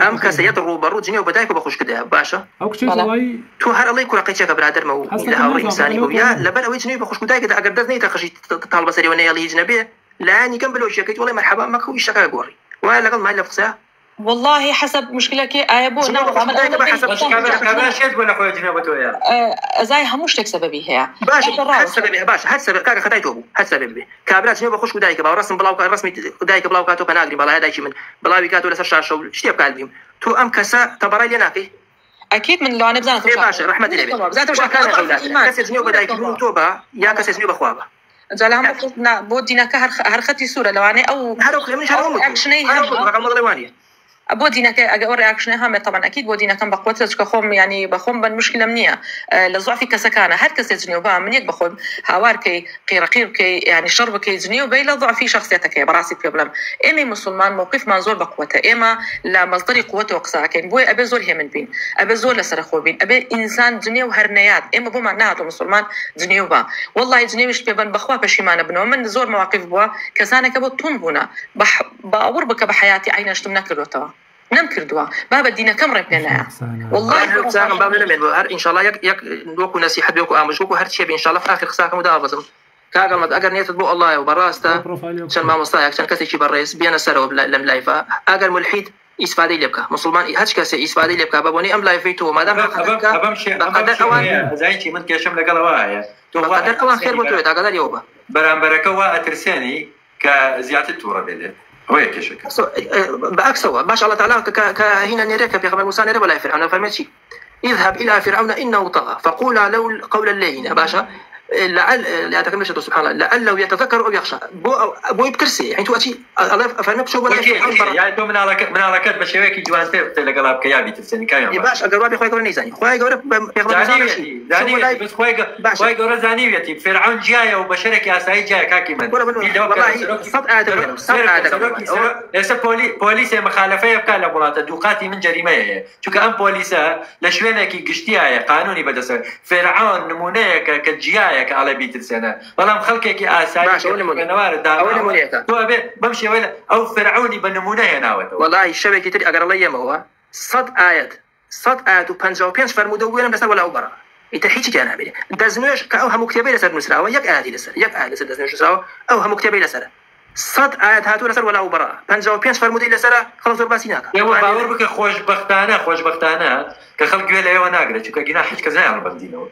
Speaker 5: ئەم کەسەیەت ڕوبەڕوو جنێ و بەدایک بە خوش کردەیە باشە تۆ هەر ئەڵەی کوڕەکەیچێکە برادەرمە و لە هاوڕێی ئینسانی بوو یا لەبەر ئەوەی جنێ بە خوش کودایکە ئەگەر دەست نەیتە خەشی تاڵ بەسەریەوە نەیەڵی هیچ نەبێ لایانی کەم بلۆشیەکەیت وڵێ مەرحەبا مەکە و ئیشەکە گۆڕی وایە لەگەڵ مای لە قسە
Speaker 4: والله حسب مشكلك ايبو
Speaker 3: كابرا شد ولا خويا جنابته
Speaker 4: زي هموش تك سببي هي
Speaker 5: باش سببي باش هاد سبب كاك خدايتو بو هاد سببي كابرا جنوب خوش كدايك با رسم بلاو رسمي كدايك بلاو كاتو بناغري بلا هدايشي من بلاوي كاتو لسر شاشو شتي بقلبيم تو ام كسا تبراي لناكي
Speaker 4: اكيد من لو انا بزانه
Speaker 5: باشا رحمه الله ذات واش كان كاس جنوب بدايك توبا يا كاس جنوب خوابه
Speaker 4: جالهم بفنا بودينا كهر ختي صوره لو انا او
Speaker 5: هروك من شهر
Speaker 4: اكشني بودينا كأجور رياكشنها هم طبعا أكيد بودينا كان بقوتش كخوم يعني بخوم بالمشكلة منية لضعف كسكانة هر كس جنيوبا من يك بخوم هوار كي قيرقير كي يعني شرب كي جنيوبا لا ضعف في شخصيتك براسي بروبلم إما مسلمان موقف منظور بقوته إما لا مصدر قوته وقساكين بوي أبي زول هم بين أبي زول لسرخو بين أبي إنسان جنيو هرنيات إما بو معناته مسلمان جنيوبا والله جنيوش بيبان بخوا بشيمانة بنو من زور مواقف بوا كسانة كبو تنبونا بأور بك بحياتي عين اشتمنا كروتوا نم كردوا بابا دينا كم ربنا
Speaker 5: والله ساهم باب لنا هر ان شاء الله يك دوكو نصيحه دوكو امجوكو هر شيء ان شاء الله في اخر خساكم مدارزم كاغل ما اگر نيت بو الله وبراسته عشان ما مصايا عشان كسي شي بالرئيس بينا سرو لم لايفا اگر ملحد استفاده لبكا مسلمان هاش كسي استفاده لبكا بابوني ام لايفيتو ما دام
Speaker 3: بقدر اوان زايتي من كشم لقلا وايا
Speaker 5: تو بقدر اوان خير بتوي تاقدر يوبا
Speaker 3: برامبركه واترساني كزياده التوره بده هو يكشك
Speaker 5: بعكس هو ما شاء الله تعالى كهنا نريك في خبر موسى نرى ولا فرعون فمشي اذهب الى فرعون انه طغى فقولا له قولا لينا باشا لعل لا تكملش سبحان الله لعله يتذكر او يخشى بو يبترسي يعني تو اتي الله فهمت شو ولا
Speaker 3: يعني تو من على كتب شويكي جوانتي لقلاب كيابي تفسني كاين
Speaker 5: يا باش اقرب خويا قولني زاني خويا قرب
Speaker 3: زاني بس خويا قرب زانيتي فرعون جايه وبشرك يا سعيد جايه كاكي من
Speaker 5: والله
Speaker 3: صد بوليس مخالفه يبقى لبولات دوقاتي من جريمه شو كان بوليسا لشوينكي قشتيها قانوني بدس فرعون نمونه كجيايه على بيت السنة والله مخلكك آساي
Speaker 5: نوار
Speaker 3: تو بمشي ولا أو فرعوني بنمونه هنا
Speaker 5: والله الشبكة تري أقرأ الله يمهوا صد آيات وبنجا وبينش فرمودو وين بس ولا أوبرا يتحيش جانا بيه دزنوش كأو هم مكتبي لسر نسراوه يك آيات لسر دزنوش نسراوه أو هم مكتبي لسر صد آيات هاتو لسر ولا أوبرا بنجا وبينش فرمودي لسر خلاص رباسيناك
Speaker 3: يا باور بك خوش بختانة كخلق ولا يا وناقرة شو كجناح كذا على بندينه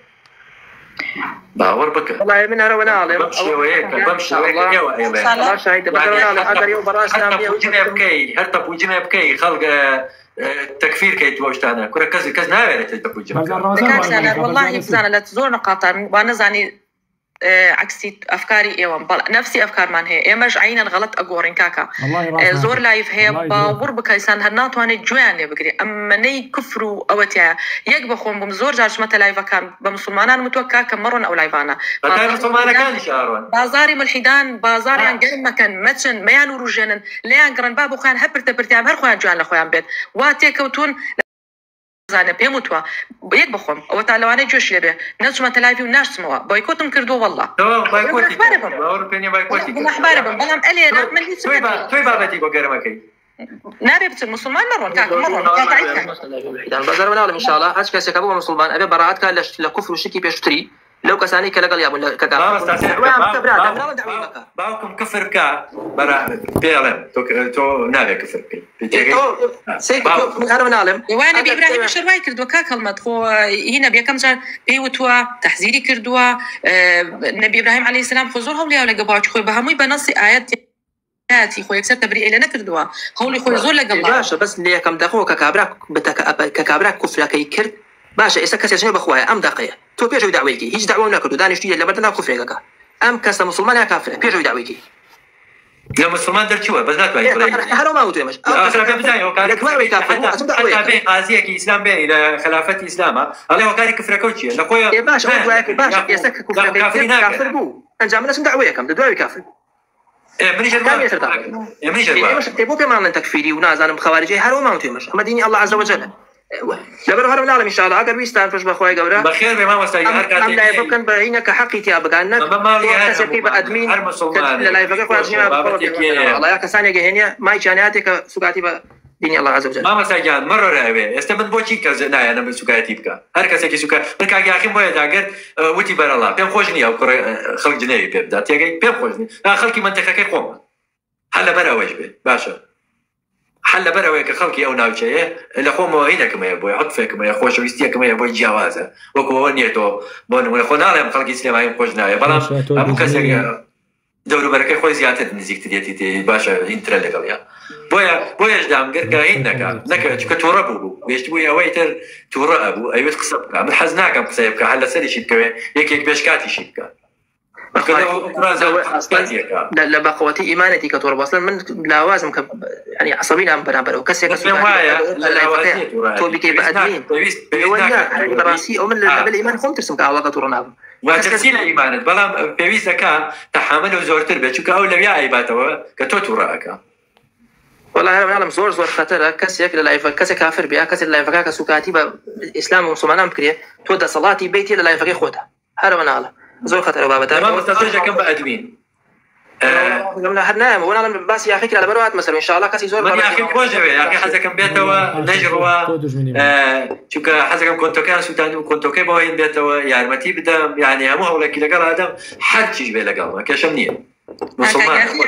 Speaker 3: باور بك
Speaker 5: والله من هنا ونالم
Speaker 3: بمشي وياك
Speaker 5: الله شاهد بدرنا هذا اليوم براسنا
Speaker 3: حتى بوجنا بكي خلق تكفير كي توجتانا كره كز ناوي
Speaker 4: تتوجه والله بزانا لا تزور نقاطا وانا زاني عكسي افكاري ايوان نفسي افكار من هي ايماج عينا غلط اقورين كاكا زور لايف هي باور بكايسان هنات واني جواني بقري اما ني كفروا اوتيا يقبخون بمزور جارش متى لايفا كان بمسلمانان متوكا كمرون او لايفانا
Speaker 3: كان مسلمانا كان شارون
Speaker 4: بازاري ملحدان بازاري عن قرن مكان متشن ميانو روجنن ليان قرن بابو خان هبرت برتيام هر خوان جوان لخوان بيت واتي كوتون زانه بيموتوا بيك بخوم او تعالوا جوش لبه نجمه تلايفي وناش سموا بايكوتم كردو والله
Speaker 3: بايكوتي باور بيني بايكوتي
Speaker 4: احبارهم بلام علي انا من اللي
Speaker 3: توي بابتي بقرمكي
Speaker 4: نابت المسلمان مرون كاك مرون
Speaker 5: كاك بازار ولا ان شاء الله اش كاس كابو مسلمان ابي براءات كان لكفر وشكي بيشتري لو كساني كلا يا كاكا
Speaker 3: باوكم كفر كا برا بيعلم تو نابي كفر بي
Speaker 5: سيد انا منعلم
Speaker 4: وانا بإبراهيم شرواي كردوا كلمة خو هنا بيكم جار بيوتوا تحذيري كردوا النبي إبراهيم عليه السلام خزور هولي ولا جباش خو بهمي بنص آيات خو يكسر تبرئ إلى نكردوا هولي خو يزول لجبا
Speaker 5: باشا بس ليه كم دخو ككابراك كفر كي كرد باشا إذا كسر شنو بخوايا أم دقيقة تو بيجوا دعويكي هيج دعوة ناكدو دانش تيجي لبردنا كفر كا أم كسر مسلمان يا كافر بيجوا دعويكي
Speaker 3: لا مسلمان در شو بس لا تبغى
Speaker 5: هرو ما هو تيمش
Speaker 3: أصلا في بداية وكان حتى بين قاضية كإسلام بين إلى خلافة إسلام الله وكان كفر كوتشي لقويا
Speaker 5: يا باشا يسك كفر بو أنجا من اسم دعوية كم دعوي كافر
Speaker 3: منيش
Speaker 5: منيش تبو كمان تكفيري ونازل خوارجي هرو ما هو تيمش أما ديني الله عز وجل لبر هرم العالم ان شاء الله اگر ويستان فش بخوي قورا
Speaker 3: بخير بما مستعجل
Speaker 5: ام لا يفكن بعينك حقي تيابك انك كسكي بادمين لا يفكن الله يا كساني جهنيا ما يجانياتك سقاتي دين الله عز وجل
Speaker 3: ما مساجان مرة رأيه استمد بوشي كذا أنا من سكاتي بكا هر كسي كسكا بكا يا أخي ما يدعك وتي بر الله بيم خوجني أو خلق جنيه بيبدأ تيجي بيم خوجني خلقي منطقة كي قوم حلا برا وجبه باشا حلا برا ويك خلقي أو ناوشية اللي قوم هنا كما يبوي عطفه كما يخوش ويستيا كما يبوي جوازه وكو نيتو بون من خونا لهم خلقي سليم هاي خوجنا بلام أبو كسي دورو بركة خوي زيادة نزيك تديتي باشا إنترا لقليا بويا جدام قرقا إنك نك كتوربو بيش بويا ويتر توربو أيوة قصبك من حزناك أم قصيبك هلا سري شيبك يك بيشكاتي شيبك
Speaker 5: لا بقوتي إيمانتي كتورب أصلا من لوازم يعني عصبين أم برابر وكسي تو بكي بأدمين ويا براسي أو من الإيمان خم ترسم كعواقة تورناب
Speaker 3: وتسيل إيمانت بلام بيويزك تحامل وزورتر بيشوك أول لبيع أيباتوا كتوتو رأك
Speaker 5: والله أنا زور خطر كسي لا يفك كسي كافر بيا كسي لا يفك كسوكاتي بإسلام ومسلمان بكريه تودا صلاتي بيتي لا يفك خودها هذا من الله زور خطر بابا
Speaker 3: ما مستطيع كم بأدمين
Speaker 5: قبل حدنا وانا بس يا اخي على بروات مثلا ان شاء الله كسي زور
Speaker 3: يا اخي خوجه يا اخي حتى كم بيتوا نجروا شوك حتى كم كنت كان سوداني وكنت كيف وين بيتوا يعني ما تبدا يعني مو ولا كذا قال هذا حد شيء بلا قال كشمنيه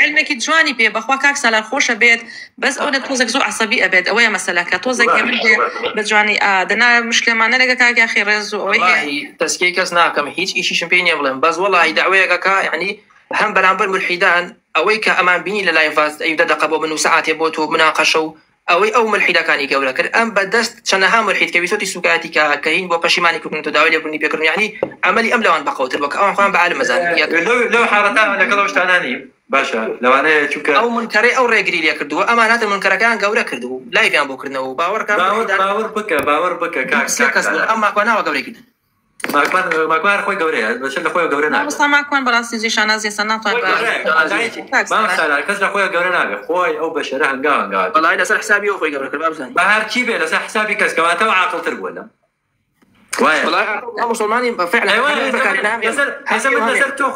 Speaker 4: علمك جواني بي بخوا كاك سال خوشه بيت بس انا توزك زو عصبيه بيت اويا مثلا كتوزك يمد بجواني دنا مشكله ما نلقى كاك يا اخي رز
Speaker 5: والله تسكيكس ناكم هيك شيء شمبيني يبلن بس والله دعويه كا يعني هم برامبر ملحدان اويك امان بيني للايفاز اي دقه منو ساعات يبوتو مناقشوا او ملحده كان يقول لك ام بدست شنها ملحد كبيسوتي سكاتي كاين بو بشيماني كنت داولي بني بكر يعني عملي املوان بقوت بك او خان بعالم مزان
Speaker 3: لو حارتان انا كلو اشتاناني باشا لو انا شوك
Speaker 5: او منكري او ريغري لي كردو امانات المنكر كان قوله كردو لايف يان بو كردو باور كان
Speaker 3: باور بك
Speaker 5: كاك اما كنا وقوري كده
Speaker 3: ما كان خوي قوري بس اللي خوي قوري ناقه
Speaker 4: بس ما كان براسي زي شنازي سنه طيب
Speaker 3: ما مسألة كسر خوي قوري ناقه خوي او بشره هنقا
Speaker 5: والله اذا صار حسابي او خوي قوري كرباب ثاني
Speaker 3: ما هرشي بي لسه حسابي كاس كما تو عاقل تربولا
Speaker 5: والله مسلمانين فعلا
Speaker 3: ايوه نسرتو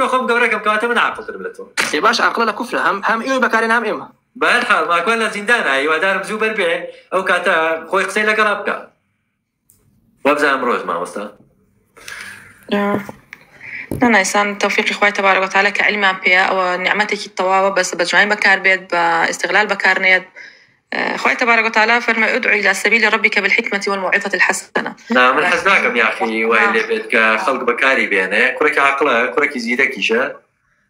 Speaker 3: خم قوريكم كما من عاقل تربلتو
Speaker 5: يا باشا عقل لك كفر هم ايوه بكارين هم ايما
Speaker 3: بهالحال ما كنا زندان ايوه دار مزوبر بيه او كاتا خوي قصي لك رابكا وابزا امروز ما وصل
Speaker 4: أنا إنسان توفيق إخوة تبارك وتعالى كعلم بيا أو نعمتك الطوابة بس بجمعين بكار بيت باستغلال بكار نيد إخوة تبارك وتعالى فرما ادعو إلى سبيل ربك بالحكمة والموعظة الحسنة.
Speaker 3: نعم من حسناكم يا أخي وإلي بيت كخلق بكاري بينه كرك عقله كرك يزيدك إيشا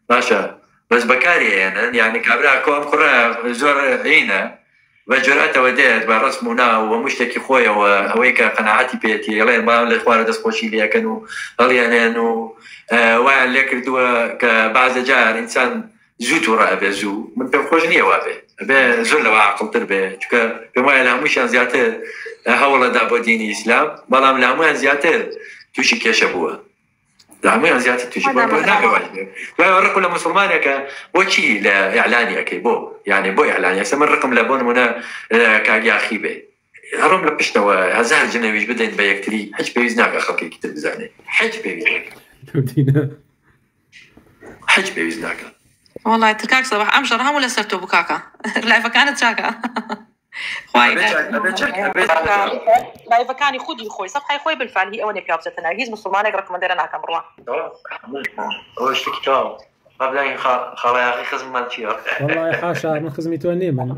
Speaker 3: ماشا بس بكاري يعني كابرا كوم كرة زور عينه وجرأت وديت برسمنا ومشتكي خويا وهويك قناعتي بيتي يلا ما الإخوان دس خوشي لي كانوا قال يعني إنه وعن لك دوا كبعض جار إنسان زوت وراء بزو من بخوجني وابه بزول وعقل تربه شو بما لهم مش زيادة هولا دابو ديني إسلام بلام لهم زيادة توشي كشبوه لهم زيادة توشي بناقة واجبه فورق كل مسلمان يك بوشي لإعلاني أكيد بو يعني بو إعلاني يسمى الرقم لبون منا كاجي أخي به هرم لبشتوا هزار جنويش بدين بيكتري حج بيزناك أخلك كتير بزاني حج بيزناك
Speaker 4: والله تركاك صباح أمشر هم ولا سرتو بكاكا لا فكانت شاكا خوي لا فكاني خدي خوي صفحة خوي بالفعل هي أول بيابستنا هي مسلمانة رقم درنا كامرلا
Speaker 3: وش تكتب قبل خلا يا أخي خزم مالتي
Speaker 1: والله حاشا من خزمي توني من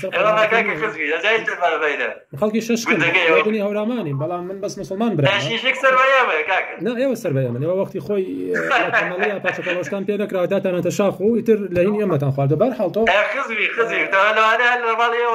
Speaker 3: والله كاك خزمي جاي تبع بينه
Speaker 1: خلقي شش الدنيا هوراماني بلا من بس مسلمان برا
Speaker 3: ايش يكسر وياه كاك
Speaker 1: لا يا وسر بيا من وقتي خوي كماليا باشكالوش كان بيدك رادات انا تشاخو يتر لهين يوم تنخال دبر حالته
Speaker 3: خزمي تقول انا هالماليه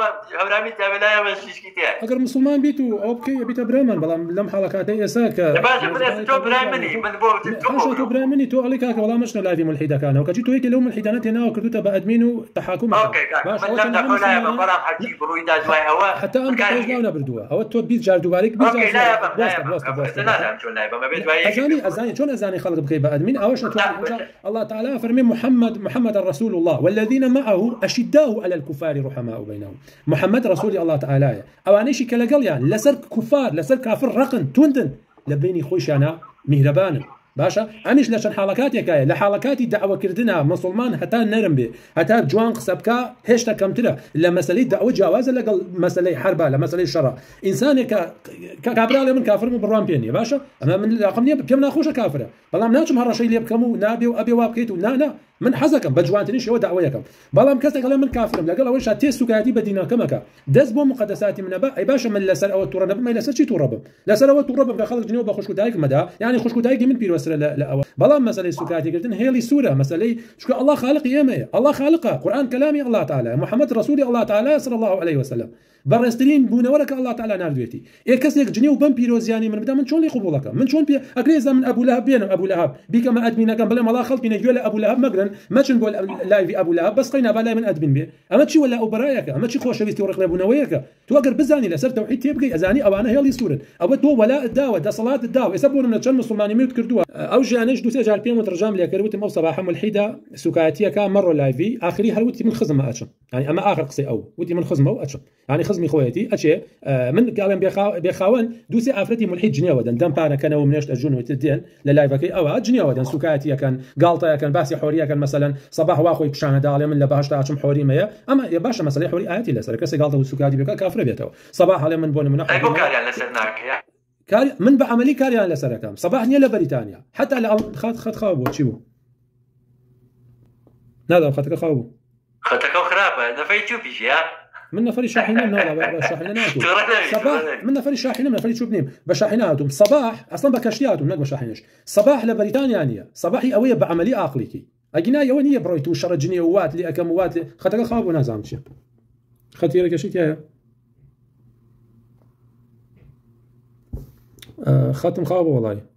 Speaker 3: هورامي تابلايا مش كيتي
Speaker 1: اگر مسلمان بيتو اوكي بيتا بريمن بلا لم حلقات اساك
Speaker 3: يا باشا من تو بريمني من بو
Speaker 1: تو بريمني تو والله كاك والله مش لايفي ملحده كان وكجيت هيك لو ملحدانات هنا وكردوتا بادمين وتحاكم
Speaker 3: اوكي باش لم نقول يا برام حجي برويدات واي هوا
Speaker 1: حتى ام كايزنا بردوها او تو بيت جار دوبارك بيت
Speaker 3: اوكي لا لا شو لا ما بيت واي
Speaker 1: ازاني شلون ازاني خلق بكي بادمين اوش الله تعالى فرمي محمد رسول الله والذين معه اشداء على الكفار رحماء بينهم محمد رسول الله تعالى اوانيشي كلا قال يعني لسر كفار لسر كافر رقن توندن لبيني خوش انا مهربان باشا انيش لشان حالكاتي كاي لحالكاتي دعوه كردنا مسلمان حتى نرم به حتى جوان قسبكا هشتا كمتره لمساله دعوه جواز لقل مساله حرب لا مساله شرع انسان كابرال من كافر من برام بيني باشا اما من رقمني بيمنا خوش كافره والله مناجم هالشيء اللي يبكموا نابي وابي وابكيتو نا من حزكم بجوانتني شو دعويكم والله مكسك من كافر لقل اول شيء تيسو كاتي بدينا كمكا دزبو مقدساتي من اي باشا من لسر او ترى ما لسر شي ترب لسر او ترب خلق جنوب خوش دايك مدى يعني خوش دايك من بيرو لا بلا مسألة سكاتي قلتن هي لي سورة مسألة شو الله خالق يمه الله خالقه قرآن كلامي الله تعالى محمد رسول الله تعالى صلى الله عليه وسلم برسترين بونا ولك الله تعالى ناردويتي إيه كسيك جنيو بن بيروزياني من بدا من شون لي قبولك من شون بي أكريزا من أبو لهب بينهم أبو لهب بيك ما أدمينا كان بلا ما خلط بين يقول أبو لهب مقرن ما شن بقول لايفي أبو لهب بس قينا بلا من أدمين بيه أما تشي ولا أبرايك أما تشي خوش بيستي ورق لابونا وياك توقر بزاني لسر توحيد تبقي أزاني أو أنا هي لي سورة أو تو ولا الدعوة ده صلاة الدعوة يسبون من الشن مسلماني ميت كردوها أو جانيش دوسي جال بيوم ترجم لي كروت مو صباحا ملحدة سكاتية كان مرة لايفي آخري هلوتي من خزمة أتشم يعني أما آخر قصي أو ودي من خزمة وأتشم يعني خزمي خويتي أتشي من قالن بيخاون دوسي افرتي ملحد جنيا ودن دم بارا كان ومنشت الجن وتدين للايفكي او جنيا ودن سكاتي كان غلطه كان باسي حوريه كان مثلا صباح واخوي بشان دال من لباشتا اشم حوري ميا اما يا باشا مثلا حوري اتي لسر كسي غلطه وسكاتي بك كافر بيتو صباح على من بون من
Speaker 3: اي بوكاري على سرناك
Speaker 1: كاري من بعملي كاري على سركم صباح نيلا بريطانيا حتى على خد خابو تشيبو نادر خدك خابو
Speaker 3: خدك خرابه ده في تشوفي يا
Speaker 1: من نفري شاحنين نولا شاحنيناتهم صباح من نفري شاحنين من نفري شوبنيم بشاحناتهم صباح اصلا بكشتياتهم نقبل شاحنيش صباح لبريطانيا انيا صباحي اويه بعملي عقليكي اجينا يونيه برويتو شرجني وات لي اكموات خدك خابو نازامشي خدتي لك شيء يا ختم خابو والله